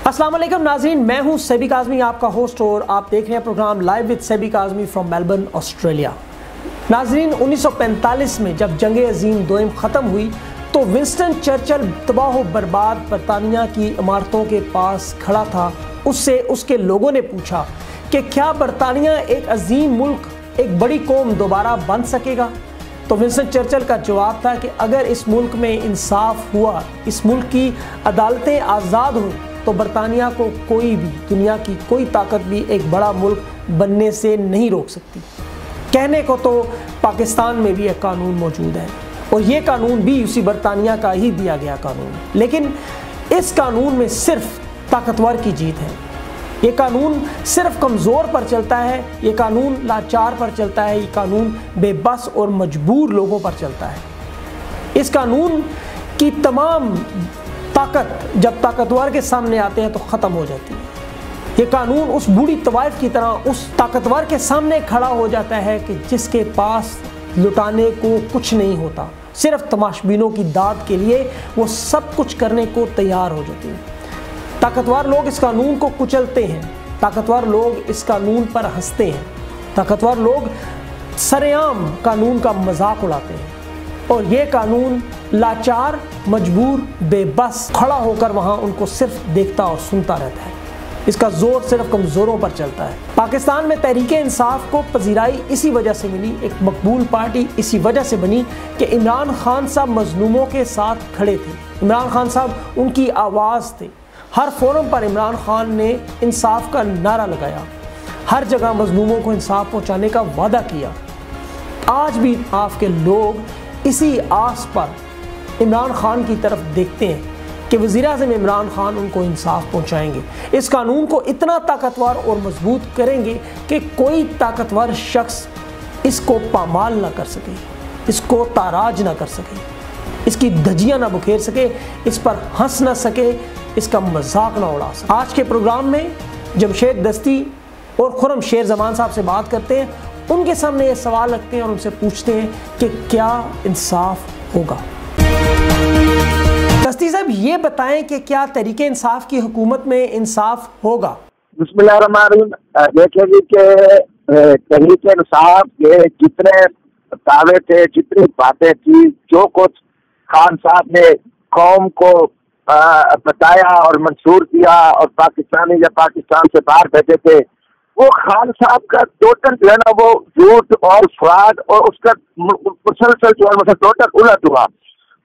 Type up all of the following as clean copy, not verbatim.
अस्सलाम वालेकुम नाज़रीन, मैं हूं सेबिक आज़मी, आपका होस्ट, और आप देख रहे हैं programme live with Sabiq Azmi from Melbourne, Australia. नाज़रीन, 1945 में जब जंग अज़ीम दोयम ख़त्म हुई तो विंस्टन चर्चिल तबाह बर्बाद बरतानिया की इमारतों के पास खड़ा था। उससे उसके लोगों ने पूछा कि क्या बरतानिया एक अजीम मुल्क, एक बड़ी कौम दोबारा बन सकेगा? तो विंस्टन चर्चिल का जवाब था कि अगर इस मुल्क में इंसाफ हुआ, इस मुल्क की अदालतें आज़ाद हुई, तो बरतानिया को कोई भी, दुनिया की कोई ताकत भी एक बड़ा मुल्क बनने से नहीं रोक सकती। कहने को तो पाकिस्तान में भी एक कानून मौजूद है और ये कानून भी उसी बरतानिया का ही दिया गया कानून है, लेकिन इस कानून में सिर्फ ताकतवर की जीत है। ये कानून सिर्फ कमज़ोर पर चलता है, ये कानून लाचार पर चलता है, ये कानून बेबस और मजबूर लोगों पर चलता है। इस कानून की तमाम ताकत जब ताकतवर के सामने आते हैं तो ख़त्म हो जाती है। ये कानून उस बूढ़ी तवाइफ की तरह उस ताकतवर के सामने खड़ा हो जाता है कि जिसके पास लुटाने को कुछ नहीं होता, सिर्फ तमाशबीनों की दाद के लिए वो सब कुछ करने को तैयार हो जाते हैं। ताकतवर लोग इस कानून को कुचलते हैं, ताकतवर लोग इस कानून पर हंसते हैं, ताकतवर लोग सरेआम कानून का मजाक उड़ाते हैं और ये कानून लाचार, मजबूर, बेबस खड़ा होकर वहाँ उनको सिर्फ देखता और सुनता रहता है। इसका जोर सिर्फ कमज़ोरों पर चलता है। पाकिस्तान में तहरीक इंसाफ को पजीराई इसी वजह से मिली, एक मकबूल पार्टी इसी वजह से बनी कि इमरान खान साहब मजलूमों के साथ खड़े थे। इमरान खान साहब उनकी आवाज़ थे। हर फोरम पर इमरान खान ने इंसाफ का नारा लगाया, हर जगह मजलूमों को इंसाफ पहुँचाने का वादा किया। आज भी आपके लोग इसी आस पर इमरान खान की तरफ देखते हैं कि वज़ीर-ए-आज़म इमरान खान उनको इंसाफ पहुंचाएंगे, इस कानून को इतना ताकतवर और मजबूत करेंगे कि कोई ताकतवर शख्स इसको पामाल ना कर सके, इसको ताराज ना कर सके, इसकी धज्जियाँ ना बुखेर सके, इस पर हंस ना सके, इसका मजाक ना उड़ा सके। आज के प्रोग्राम में जमशेद दस्ती और खुर्रम शेर ज़मान साहब से बात करते हैं, उनके सामने ये सवाल रखते हैं और उनसे पूछते हैं कि क्या इंसाफ होगा। दस्ती साहब, ये बताएं कि क्या तहरीक इंसाफ की हुकूमत में इंसाफ होगा? बिस्मिल्लाहिर्रहमानिर्रहीम। देखें जी कि तहरीक इंसाफ के जितने दावे थे, जितनी बातें थी, जो कुछ खान साहब ने कौम को बताया और मंशूर किया और पाकिस्तानी जब पाकिस्तान से बाहर बैठे थे, वो खान साहब का टोटल जो है ना वो झूठ और फ्रॉड और उसका मुसलसल जो है मतलब टोटल उलट हुआ।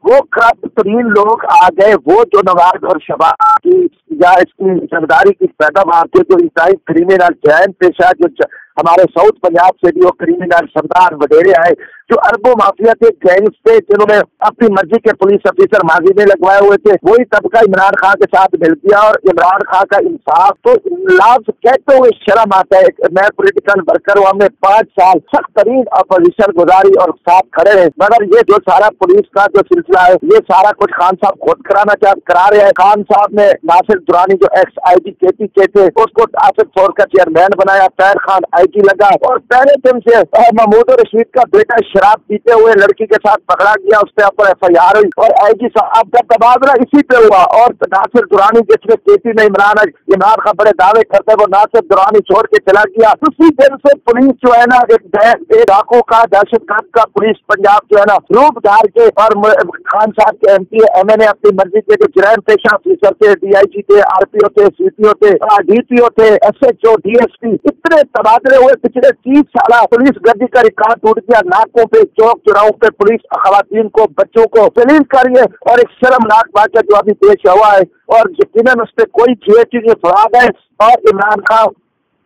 वो काफी तरीन लोग आ गए, वो जो नवाज और शबाब की या इसकी सरदारी की पैदावार थे, जो ईसाई क्रिमिनल जैन पेशा, जो हमारे साउथ पंजाब से भी वो क्रिमिनल सरदार वडेरे आए, जो अरबों माफिया के गैंग्स थे, जिन्होंने अपनी मर्जी के पुलिस ऑफिसर माजी में लगवाए हुए थे, वही तबका इमरान खान के साथ मिल गया। और इमरान खान का इंसाफ तो लाभ कहते हुए शर्म आता है। मैं पॉलिटिकल वर्कर हूँ, हमने 5 साल सख्त तरीन अपोजिशन गुजारी और साथ खड़े रहे, मगर ये जो सारा पुलिस का जो सिलसिला है, ये सारा कुछ खान साहब खुद करा रहे हैं। खान साहब ने नासिर दुरानी जो एक्स IG KP के थे, उसको आसिफ फौर का चेयरमैन बनाया, तैर खान IG लगा, और पहले दिन से महमूद रशीद का बेटा शराब पीते हुए लड़की के साथ पकड़ा गया, उसके ऊपर FIR हुई और IG साहब का तबादला इसी पे हुआ। और नासिर दुरानी जिसने KP में इमरान खान बड़े दावे करते, वो नासिर दुरानी छोड़ के चला गया। उसी दिन से पुलिस जो है ना एक डाकू का, दहशतगर्द का पुलिस पंजाब जो है ना रूप धार के, और खान साहब के MP MNA अपनी मर्जी के जो जराइम पेशा ऑफिसर थे, DIG थे, RPO थे, CPO थे, DPO थे, SHO, DSP, इतने तबादले हुए। पिछले 30 साल पुलिस गर्दी का रिकॉर्ड टूट गया। नाकों पे, चौक चौराहों पे पुलिस खवातीन को, बच्चों को जलील कर रही है, और एक शर्मनाक वाक़या जो अभी पेश हुआ है, और यकीनन उस पर कोई चीज फराद है। और इमरान खान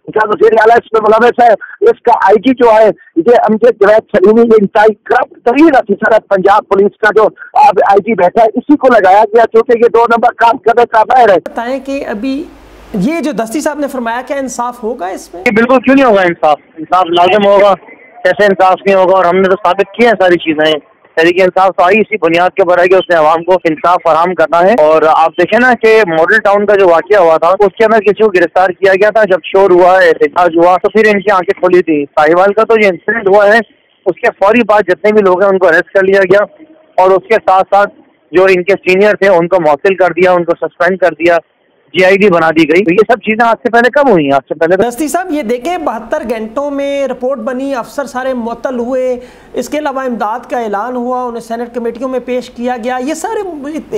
का वज़ीर आला इसमें मुलविस है। इसका IG जो है ये अमजद जवेद सलीमी, ये इंतहाई करप्ट तरीन अफसर है पंजाब पुलिस का, जो अब IG बैठा है, इसी को लगाया गया क्योंकि ये 2 नंबर काम करने का बाहर है। बताएं कि अभी ये जो दस्ती साहब ने फरमाया, क्या इंसाफ होगा इसमें? बिल्कुल, क्यों नहीं होगा इंसाफ लाजिम होगा। कैसे इंसाफ नहीं होगा? और हमने तो साबित किया है सारी चीजें। तहरीक इंसाफ तो आई इसी बुनियाद के ऊपर है कि उसने आवाम को इंसाफ फराहम करना है। और आप देखें ना कि मॉडल टाउन का जो वाकया हुआ था, उसके अंदर किसी को गिरफ्तार किया गया था। जब शोर हुआ, एहतजाज हुआ, तो फिर इनकी आंखें खोली थी। साहिवाल का तो जो इंसिडेंट हुआ है, उसके फौरी बाद जितने भी लोग हैं उनको अरेस्ट कर लिया गया, और उसके साथ साथ जो इनके सीनियर थे उनको मुअत्तल कर दिया, उनको सस्पेंड कर दिया। GID बना दी गई। तो ये सब चीजें आज से पहले कब हुई? आज से पहले दस्ती साहब ये देखें 72 घंटों में रिपोर्ट बनी, अफसर सारे मुअत्तल हुए, इसके अलावा इमदाद का ऐलान हुआ, उन्हें सेनेट कमेटियों में पेश किया गया, ये सारे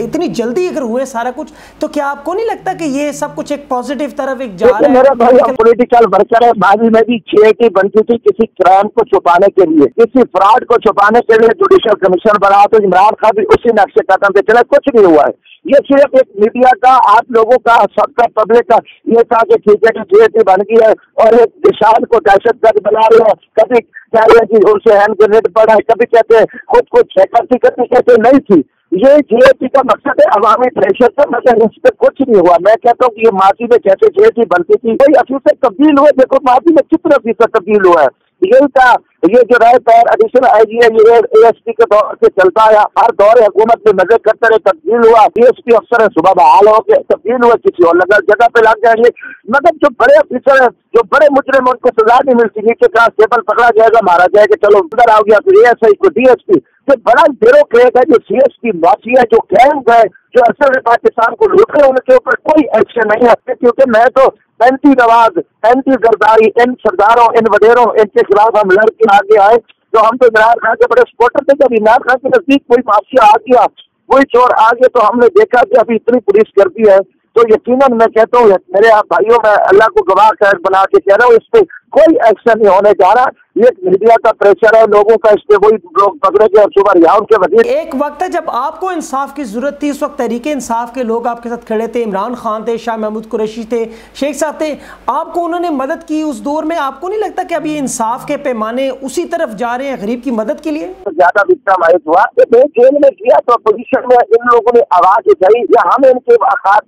इतनी जल्दी अगर हुए सारा कुछ, तो क्या आपको नहीं लगता कि ये सब कुछ एक पॉजिटिव तरफ एक जा रहा है? मेरा भाई पॉलिटिकल वर्कर है, माजी में भी GIT बनती थी किसी क्राइम को छुपाने के लिए, किसी फ्रॉड को छुपाने के लिए जुडिशल कमीशन बना, तो इमरान खान भी उसी नक्शे कदम पे चला, कुछ नहीं हुआ है। ये सिर्फ एक मीडिया का, आप लोगों का, सबका, पब्लिक का ये था कि ठीक है कि GIT बन गई है और एक किसान को दहशतगर्द बना रहे हैं, कभी कह रहे हैं कि उनसे हैंड ग्रेनेड पड़ा है, कभी कहते हैं खुद को चेकर थी, कभी कहते नहीं थी। ये GIT का मकसद है अवामी प्रेशर का, मतलब इस पर कुछ नहीं हुआ। मैं कहता हूँ कि ये माजी में जैसे GIT बनती थी, कोई अफीसर तब्दील हुए, देखो माजी में कितने अफीसर तब्दील हुआ है। यही था, ये जो रहे पैर एडिशनल IG है, ये ASP के दौर से चलता है, हर दौर हुकूमत में नजर करते रहे, तब्दील हुआ, DSP अफसर है, सुबह बहाल हो गए, तब्दील हुआ, किसी और जगह पे लग जाएंगे। मगर जो बड़े अफसर है, जो बड़े मुजरिम, उनको सजा नहीं मिलती, नीचे कांस्टेबल पकड़ा जाएगा, मारा जाएगा, चलो अंदर आ गया, फिर ASI को DSP, जो बड़ा ब्यूरोक्रेट है, जो CSP माफिया, जो गैंग है, जो असल में पाकिस्तान को लूट रहे, उनके ऊपर कोई एक्शन नहीं है। क्योंकि मैं तो एंटी नवाज, एंटी जरदारी, इन सरदारों, इन वडेरों, इनके खिलाफ हम लड़के आगे आए। तो हम तो इमरान खान के बड़े सपोर्टर थे। जब इमरान खान के नजदीक कोई माफिया आ गया, कोई चोर आ गया, तो हमने देखा कि अभी इतनी पुलिस करती है, तो यकीनन मैं कहता हूँ मेरे भाइयों, मैं अल्लाह को गवाह कर बना के कह रहा हूँ, इस पे कोई एक्शन नहीं होने जा रहा। ये मीडिया का प्रेशर है, लोगों का, इस पे वही लोग पकड़ेंगे और सुबह रिहा उनके वजीर। एक वक्त है जब आपको इंसाफ की जरूरत थी, उस वक्त तहरीके इंसाफ के लोग आपके साथ खड़े थे, इमरान खान थे, शाह महमूद कुरैशी थे, शेख साहब थे, आपको उन्होंने मदद की उस दौर में। आपको नहीं लगता कि अभी इंसाफ के पैमाने उसी तरफ जा रहे हैं, गरीब की मदद के लिए? ज्यादा विक्टिम मायूस हुआ, जेल में किया तो अपोजिशन में इन लोगों ने आवाज उठाई, या हम इनके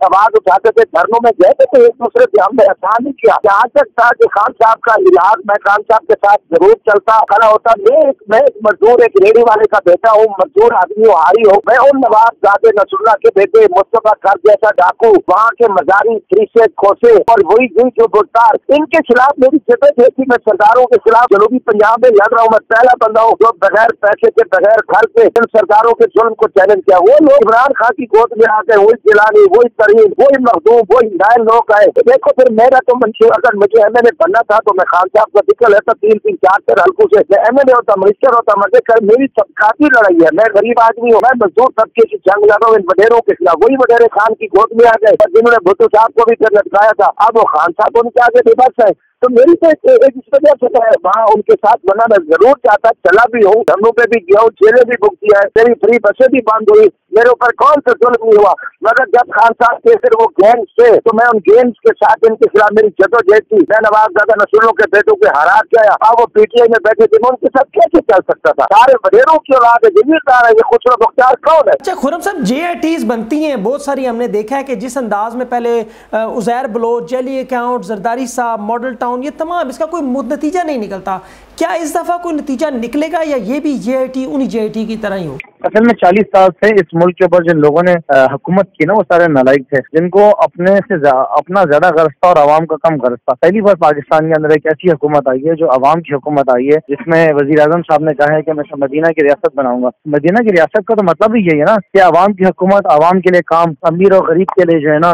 आवाज उठाते थे, धरनों में गए थे, तो एक दूसरे पे हमने एहसान नहीं किया। यहाँ तक था कि खान साहब का इलाज, मैं खान साहब के साथ जरूर चलता खड़ा होता। मैं एक मजदूर, एक रेडी वाले का बेटा हूँ, मजदूर आदमी हो, हारी हो, मैं उन नवाबजादे नसरुल्लाह के बेटे मुस्तफा कर जैसा डाकू, वहाँ के मजारी से खोसे और वही दिन जो गुरतार, इनके खिलाफ मेरी जिद्द थी। मैं सरदारों के खिलाफ जनूबी पंजाब में लड़ रहा हूँ। मैं पहला बंदा हूँ जो बगैर पैसे के, बगैर घर के इन सरदारों के जुल्म को चैलेंज किया। वो लोग इमरान खान की गोद में आते, वही जिलानी, वही तरीन, वही मखदूम, वही नए लोग आए। देखो फिर मेरा तो मंशूर, अगर मुझे MLA बनना था तो मैं खान साहब का जिक्र लेता, 3-3, 4 हल्कों से मैं MLA होता, मिनिस्टर होता। मगर मेरी तबकाती लड़ाई है, मैं गरीब आदमी हूँ, मैं मजदूर तबके की जंग लड़ रहा हूँ इन वडेरों के खिलाफ। वही वडेरे खान की गोद में आ गए, जिन्होंने भुट्टो साहब को भी फिर लटकाया था, अब वो खान साहब को उनके आगे बेबस है। तो मेरी तो एक इस वजह से वहाँ उनके साथ बना, मैं जरूर चाहता, चला भी हूँ, धरनों पे भी गया हूँ, जेलें भी बुक किया है, मेरी फ्री बसें भी बंद हुई, मेरे ऊपर कौन सा जुल्म नहीं हुआ। मगर जब खान साहब के फिर वो गैंग से, तो मैं उन गैंग्स के साथ इनके खिलाफ मेरी जदोजहद थी। मैं नवाबजादा नसरुल्लाह के बेटों के हरा के आया, अब वो PTI में बैठे थे, मैं उनके साथ कैसे चल सकता था? सारे वडेरों की औलाद है, जिम्मेदार है, ये खुसरो मुख्तार कौन है? अच्छा खुर्रम साहब, JITs बनती हैं बहुत सारी, हमने देखा है कि जिस अंदाज में पहले उज़ैर बलोच, जेली अकाउंट, जरदारी साहब, मॉडल टाउन, ये तमाम, इसका कोई नतीजा नहीं निकलता। क्या इस दफा कोई नतीजा निकलेगा या ये भी JIT उन्हीं JIT की तरह ही हो? असल में 40 साल से इस मुल्क के ऊपर जिन लोगों ने हुकूमत की ना, वो सारे नालायक थे, जिनको अपने से अपना ज्यादा गर्ज था और आवाम का कम गर्ज था। पहली बार पाकिस्तान के अंदर एक ऐसी हुकूमत आई है जो आवाम की हुकूमत आई है, जिसमें वजीर आजम साहब ने कहा है कि मैं मदीना की रियासत बनाऊंगा। मदीना की रियासत का तो मतलब ही यही है ना कि आवाम की हुकूमत, आवाम के लिए काम, अमीर और गरीब के लिए जो है ना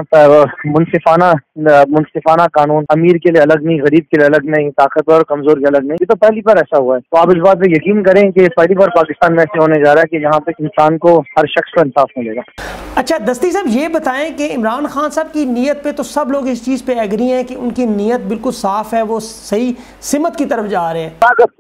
मुनसिफाना कानून, अमीर के लिए अलग नहीं, गरीब के लिए अलग नहीं, ताकतवर और कमजोर के अलग नहीं। ये तो पहली बार ऐसा हुआ है। तो आप इस बात पे यकीन करें कि पहली बार पाकिस्तान में ऐसे होने जा रहा है कि यहाँ पे इंसान को, हर शख्स को इंसाफ मिलेगा। अच्छा दस्ती साहब, ये बताएं कि इमरान खान साहब की नीयत पे तो सब लोग इस चीज़ पे एग्री हैं कि उनकी नीयत बिल्कुल साफ है, वो सही सिमत की तरफ जा रहे हैं।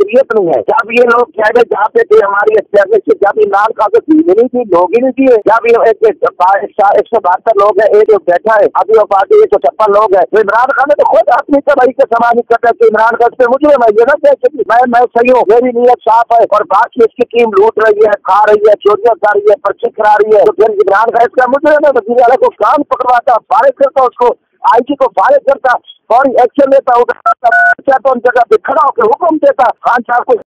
नीयत नहीं है। जब ये लोग कह रहे जहाँ पे थे हमारी जब इमरान खान को नहीं थी, लोग ही नहीं दिए। जब 172 लोग है, एक बैठा है, अभी वो पार्टी 156 लोग है, तो इमरान खान ने तो खुद अपनी तबाही का सवाल नहीं करता कि इमरान खान से मुझे ये ना कह मैं सही हूँ, मेरी नीयत साफ है और बाकी इसकी टीम लूट रही है, खा रही है, चोरियां कर रही है, पर्ची करा रही है। तो फिर इमरान खान इसका मुझे ना वज़ीर आला को काम पकड़वाता, फारिग करता, उसको IG को फारिग करता, फौरी एक्शन लेता, चाहता उन जगह पे खड़ा होकर हुक्म देता खान साहब को।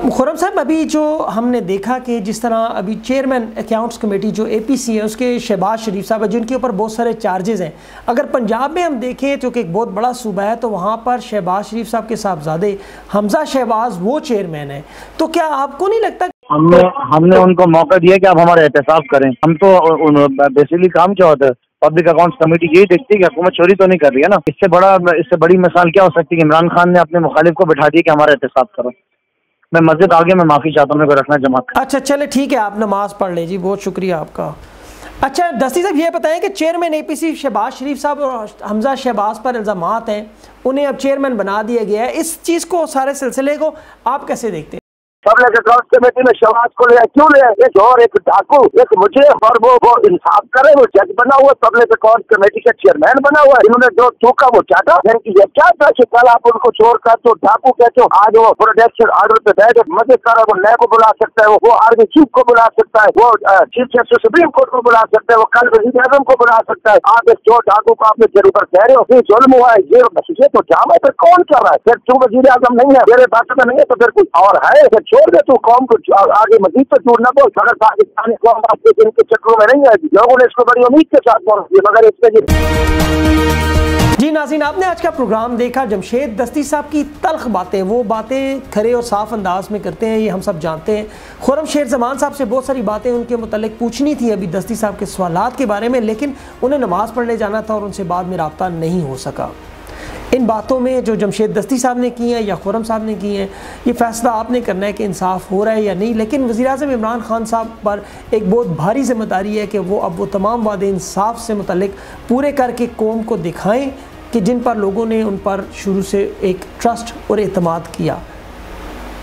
खुर्रम साहब, अभी जो हमने देखा कि जिस तरह अभी चेयरमैन अकाउंट्स कमेटी जो APC है, उसके शहबाज शरीफ साहब है, जिनके ऊपर बहुत सारे चार्जेस हैं। अगर पंजाब में हम देखें जो कि एक बहुत बड़ा सूबा है, तो वहाँ पर शहबाज शरीफ साहब के साहबजादे हमजा शहबाज वो चेयरमैन है। तो क्या आपको नहीं लगता हमने उनको मौका दिया कि आप हमारा एहतसाब करें? हम तो बेसिकली काम क्या होता है, पब्लिक अकाउंट्स कमेटी यही देखती है कि हुकूमत चोरी तो नहीं कर रही है ना। इससे बड़ी मिसाल क्या हो सकती है कि इमरान खान ने अपने मुखालिफ को बैठा दिया कि हमारा एहतसाब करो। मैं मस्जिद आगे मैं माफ़ी चाहता हूँ, मेरे को रखना जमात। अच्छा चले ठीक है, आप नमाज पढ़ ले जी, बहुत शुक्रिया आपका। अच्छा दस्ती साहब ये बताएं कि चेयरमैन APC शहबाज शरीफ साहब और हमजा शहबाज पर इल्ज़ामात हैं, उन्हें अब चेयरमैन बना दिया गया है, इस चीज़ को, सारे सिलसिले को आप कैसे देखते हैं? पब्लिक अकाउंट्स कमेटी में शहबाज को लिया, क्यों लिया? एक और एक डाकू, एक मुझे, और वो इंसाफ करे, वो जज बना हुआ, पब्लिक अकाउंट्स कमेटी का चेयरमैन बना हुआ। इन्होंने जो चूका वो चाटा। ये क्या था कि कल आप उनको चोर कहते हो, डाकू कहते हो, आज वो प्रोटेक्शन ऑर्डर पे बैठे मजे कर रहा है। वो नए को बुला सकता है, वो आर्मी चीफ को बुला सकता है, वो चीफ जस्टिस सुप्रीम कोर्ट को बुला सकता है, वो कल वज़ीर आज़म को बुला सकता है। आप इस चोर डाकू को आपने सिर ऊपर कह रहे हो, ये जुल्म हुआ है, ये तो जामा फिर कौन कर रहा है? फिर तू वज़ीर आज़म नहीं है, मेरे पास में नहीं है, तो फिर कुछ और है? छोड़ दे तू कौम को आगे मजीद तो छोड़ना बोल। अगर पाकिस्तानी कौम आपके दिन के चक्रों में नहीं आएगी, लोगों ने इसको बड़ी उम्मीद के साथ पहुंच दिया, मगर इसमें जी नाज़रीन, आपने आज का प्रोग्राम देखा। जमशेद दस्ती साहब की तल्ख बातें, वो बातें खरे और साफ अंदाज में करते हैं, ये हम सब जानते हैं। खुर्रम शेर ज़मान साहब से बहुत सारी बातें उनके मुतल्लिक पूछनी थी अभी दस्ती साहब के सवालात के बारे में, लेकिन उन्हें नमाज़ पढ़ने जाना था और उनसे बाद में रब्ता नहीं हो सका। इन बातों में जो जमशेद दस्ती साहब ने की हैं या खुर्रम साहब ने की हैं, ये फ़ैसला आपने करना है कि इंसाफ हो रहा है या नहीं। लेकिन वज़ीर-ए-आज़म इमरान खान साहब पर एक बहुत भारी ज़िम्मेदारी है कि वो अब वो तमाम वादे इंसाफ से मुतल्लिक पूरे करके कौम को दिखाएं कि जिन पर लोगों ने उन पर शुरू से एक ट्रस्ट और एतमाद किया।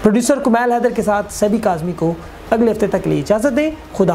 प्रोड्यूसर कुमैल हैदर के साथ सैबी काज़मी को अगले हफ्ते तक लिए इजाज़त दें। खुदा।